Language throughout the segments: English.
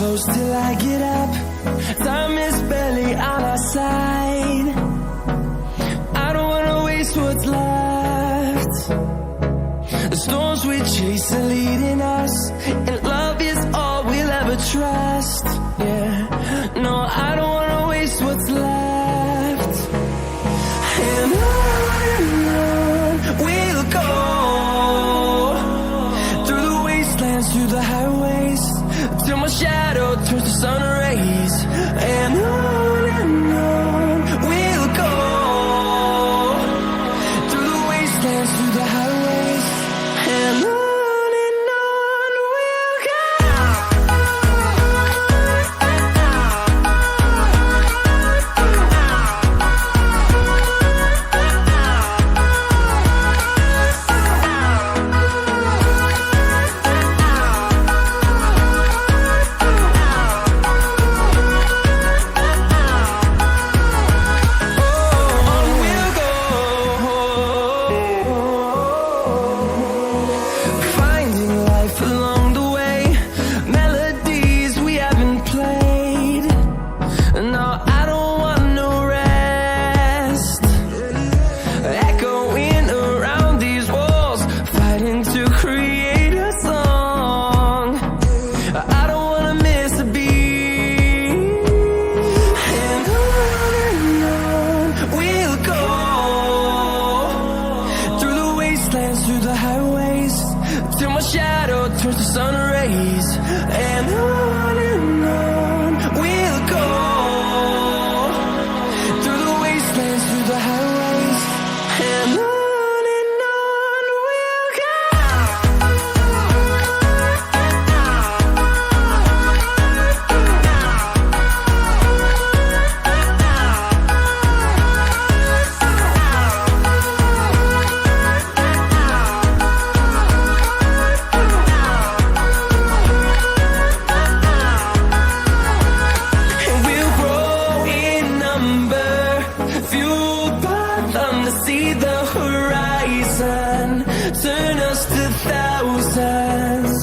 close till I get up. Time is barely on our side. I don't wanna waste what's left. The storms we chase are leading us, and love is all we'll ever trust. Yeah, no, I don't wanna waste what's left. And on we'll go, through the wastelands, through the highways, till my shadow turns to sun rays. And on we'll go, through the wastelands, through the highways, and on we'll go. Through the highways, till my shadow turns to sun rays. And on we'll go, through the wastelands, through the highways, and on we'll go. See the horizon, turn us to thousands,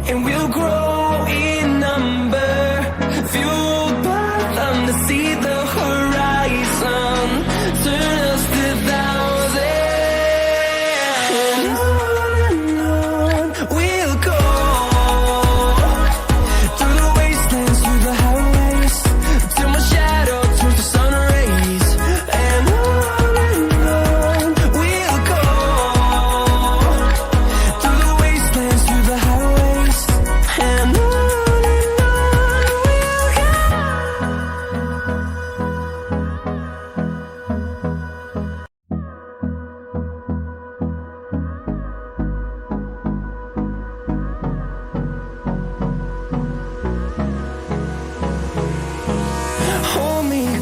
and we'll grow in number, fueled by them. To see the horizon, turn us to thousands, and on we'll go, through the wastelands, through the highways, till my shadow turns to sun rays. And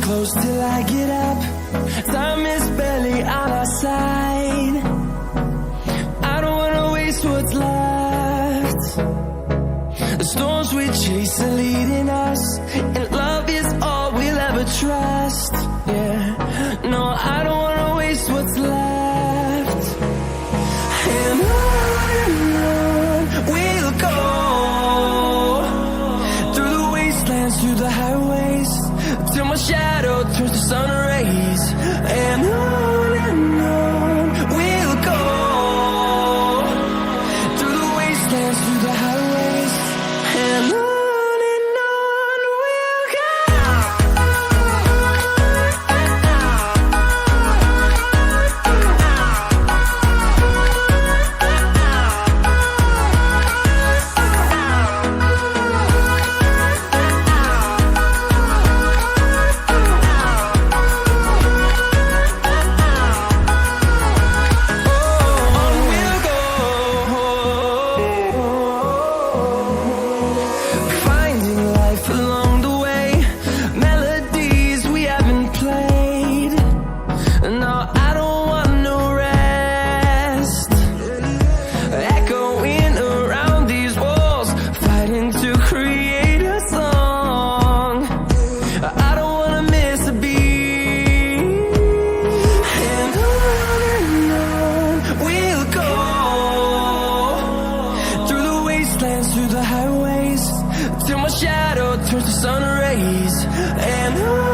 close till I get up. Time is barely on our side. I don't wanna waste what's left. The storms we chase are leading us, and love is all we'll ever trust. Yeah, no, I don't wanna waste what's left. And on we'll go, through the wastelands, through the highways, till my shadow turns to sun rays. And on we'll go, through the wastelands, through the highways, and on we'll go. till my shadow turns to sun rays. And on